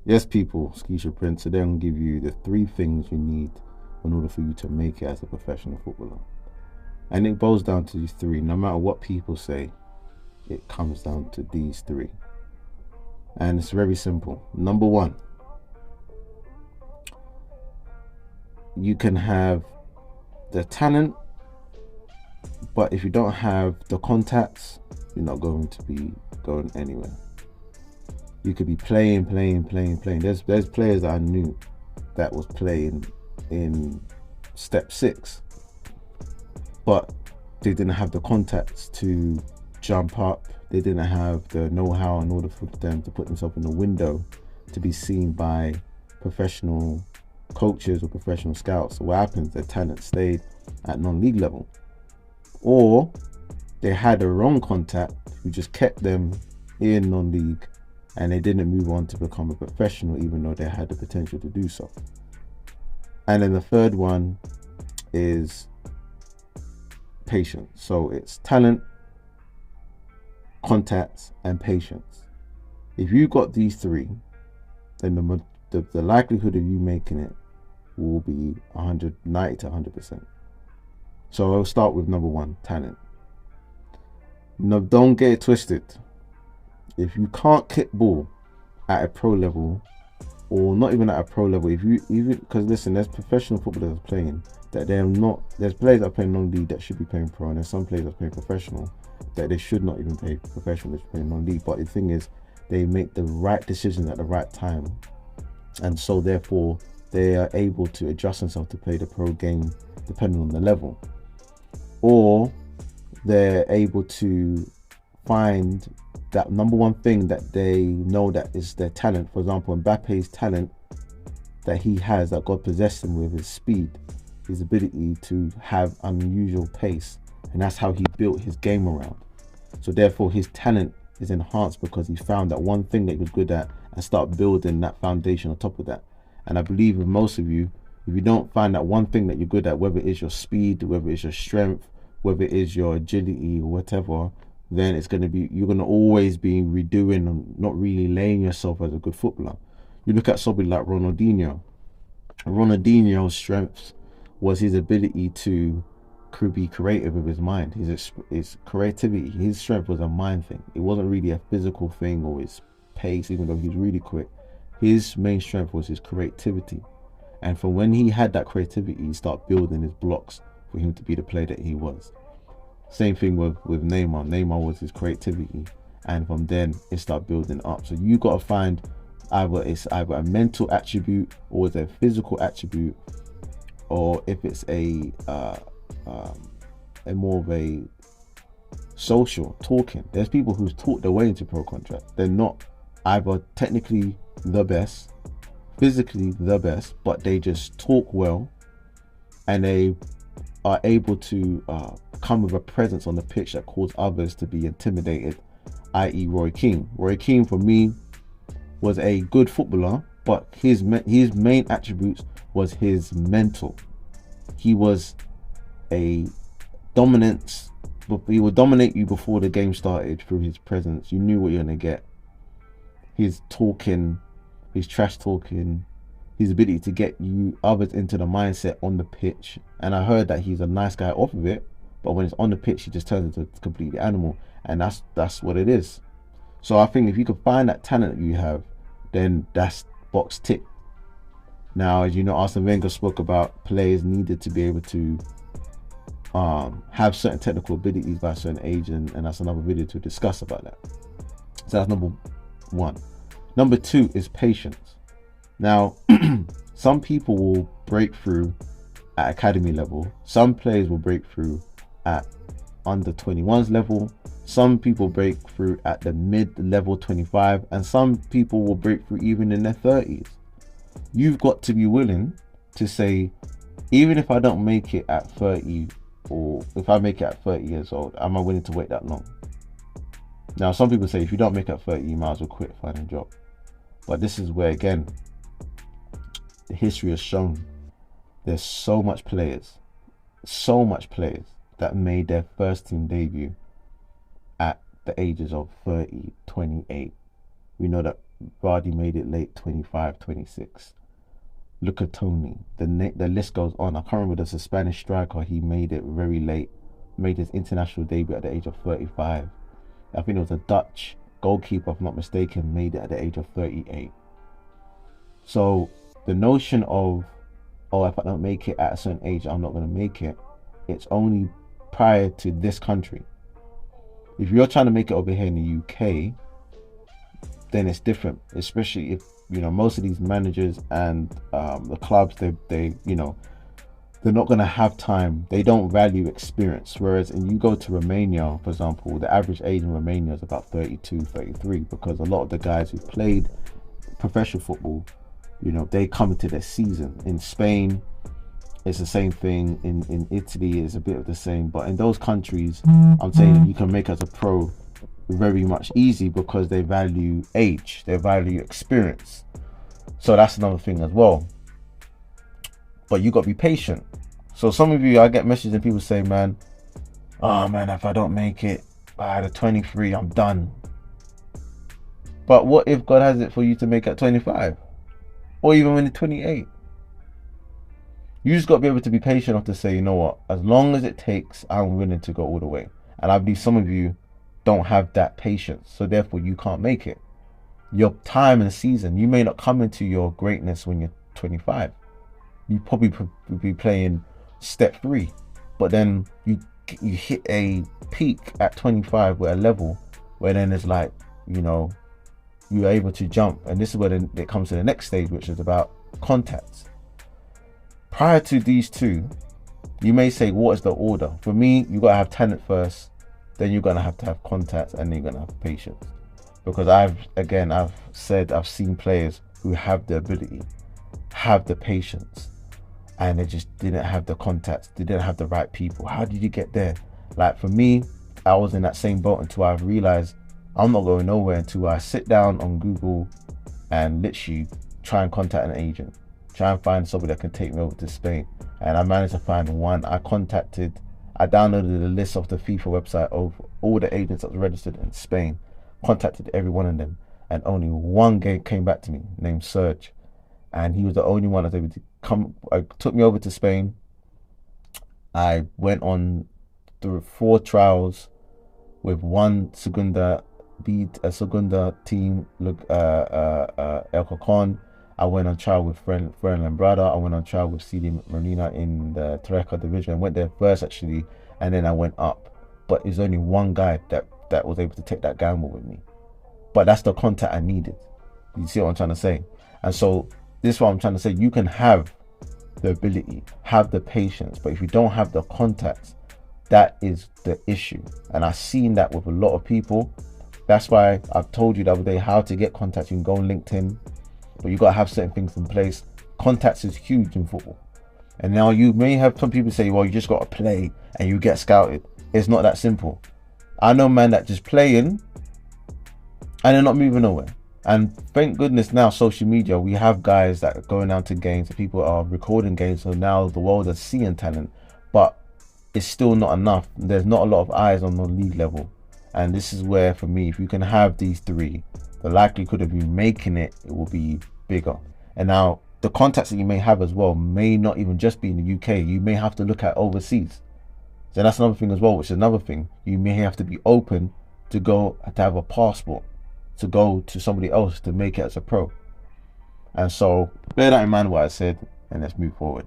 Yes, people, Skeisha Prince. Today I'm going to give you the 3 things you need in order for you to make it as a professional footballer. And it boils down to these 3. No matter what people say, it comes down to these 3. And it's very simple. Number 1, you can have the talent, but if you don't have the contacts, you're not going to be going anywhere. You could be playing. There's players that I knew that was playing in step 6, but they didn't have the contacts to jump up. They didn't have the know-how in order for them to put themselves in the window to be seen by professional coaches or professional scouts. So what happens? Their talent stayed at non-league level, or they had a wrong contact who just kept them in non-league, and they didn't move on to become a professional even though they had the potential to do so. And then the third one is patience. So it's talent, contacts, and patience. If you got these 3, then the likelihood of you making it will be 90 to 100%. So I'll start with number 1, talent. No, don't get it twisted. If you can't kick ball at a pro level, or not even at a pro level, because listen, there's professional footballers playing that they're not. There's players that are playing non-league that should be playing pro, and there's some players that play professional that they should not even play professional. They should play non-league. But the thing is, they make the right decisions at the right time, and so therefore they are able to adjust themselves to play the pro game depending on the level, or they're able to find that number 1 thing that they know that is their talent. For example, Mbappe's talent that he has, that God possessed him with, is speed, his ability to have unusual pace, and that's how he built his game around. So therefore his talent is enhanced because he found that one thing that he was good at and start building that foundation on top of that. And I believe with most of you, if you don't find that one thing that you're good at, whether it's your speed, whether it's your strength, whether it is your agility or whatever, then it's going to be, you're going to always be redoing and not really laying yourself as a good footballer. You look at somebody like Ronaldinho. Ronaldinho's strength was his ability to be creative with his mind. His creativity, his strength was a mind thing. It wasn't really a physical thing or his pace, even though he was really quick. His main strength was his creativity. And from when he had that creativity, he started building his blocks for him to be the player that he was. Same thing with Neymar. Neymar was his creativity, and from then it started building up. So you got to find either a mental attribute or it's a physical attribute, or if it's a more of a social talking. There's people who's taught their way into pro contract. They're not either technically the best, physically the best, but they just talk well, and they are able to come with a presence on the pitch that cause others to be intimidated, i.e. Roy Keane. Roy Keane, for me, was a good footballer, but his main attributes was his mental. He was a dominance, but he would dominate you before the game started through his presence. You knew what you're going to get. His talking, his trash talking, his ability to get you others into the mindset on the pitch. And I heard that he's a nice guy off of it, but when it's on the pitch, he just turns into a completely animal, and that's what it is. So I think if you can find that talent that you have, then that's box tick. Now, as you know, Arsene Wenger spoke about players needed to be able to have certain technical abilities by a certain age, and that's another video to discuss about that. So that's number 1. Number 2 is patience. Now, some people will break through at academy level. Some players will break through at under 21s level. Some people break through at the mid-level 25, and some people will break through even in their 30s. You've got to be willing to say, even if I don't make it at 30, or if I make it at 30 years old, am I willing to wait that long? Now, some people say if you don't make it at 30, you might as well quit, find a job. But this is where, again, the history has shown there's so much players that made their first team debut at the ages of 30, 28. We know that Vardy made it late 25, 26. Look at Tony. The list goes on. I can't remember, there's a Spanish striker. He made it very late. Made his international debut at the age of 35. I think it was a Dutch goalkeeper, if I'm not mistaken, made it at the age of 38. So the notion of, oh, if I don't make it at a certain age, I'm not going to make it, it's only prior to this country. If you're trying to make it over here in the UK, then it's different, especially if, you know, most of these managers and the clubs, they you know, they're not going to have time. They don't value experience. Whereas and you go to Romania, for example, the average age in Romania is about 32, 33, because a lot of the guys who played professional football, you know, they come into their season. In Spain, it's the same thing. In Italy, it's a bit of the same. But in those countries, I'm saying that you can make as a pro very much easy because they value age, they value experience. So that's another thing as well. But you got to be patient. So some of you, I get messages and people say, man, oh man, if I don't make it by the 23, I'm done. But what if God has it for you to make at 25? Or even when you're 28? You just got to be able to be patient enough to say, you know what, as long as it takes, I'm willing to go all the way. And I believe some of you don't have that patience, so therefore you can't make it. Your time and season, you may not come into your greatness when you're 25. You probably be playing step 3, but then you hit a peak at 25 with a level where then it's like, you know, you're able to jump. And this is where it comes to the next stage, which is about contacts. Prior to these two, you may say, what is the order? For me, you got to have talent first, then you're going to have contacts, and then you're going to have patience. Because I've seen players who have the ability, have the patience, and they just didn't have the contacts, they didn't have the right people. How did you get there? Like for me, I was in that same boat until I realized I'm not going nowhere until I sit down on Google and literally try and contact an agent, try and find somebody that can take me over to Spain. And I managed to find one. I downloaded the list of the FIFA website of all the agents that were registered in Spain, contacted every one of them, and only one came back to me, named Serge. And he was the only one that was able to took me over to Spain. I went on through 4 trials with one Segunda team, El Cocon. I went on trial with Fren Lambrada. I went on trial with CD Marina in the Terreca division. I went there first actually, and then I went up. But there's only one guy that was able to take that gamble with me. But that's the contact I needed. You see what I'm trying to say? And so this is what I'm trying to say. You can have the ability, have the patience, but if you don't have the contacts, that is the issue. And I've seen that with a lot of people. That's why I've told you the other day how to get contacts. You can go on LinkedIn, but you got to have certain things in place. Contacts is huge in football. And now you may have some people say, well, you just got to play and you get scouted. It's not that simple. I know man that just playing and they're not moving nowhere. And thank goodness now, social media, we have guys that are going out to games, and people are recording games, so now the world is seeing talent, but it's still not enough. There's not a lot of eyes on the league level. And this is where, for me, if you can have these 3, the likelihood of you making it will be bigger. And now the contacts that you may have as well may not even just be in the UK. You may have to look at overseas. So that's another thing as well, which is another thing. You may have to be open to go to have a passport, to go to somebody else to make it as a pro. And so bear that in mind what I said, and let's move forward.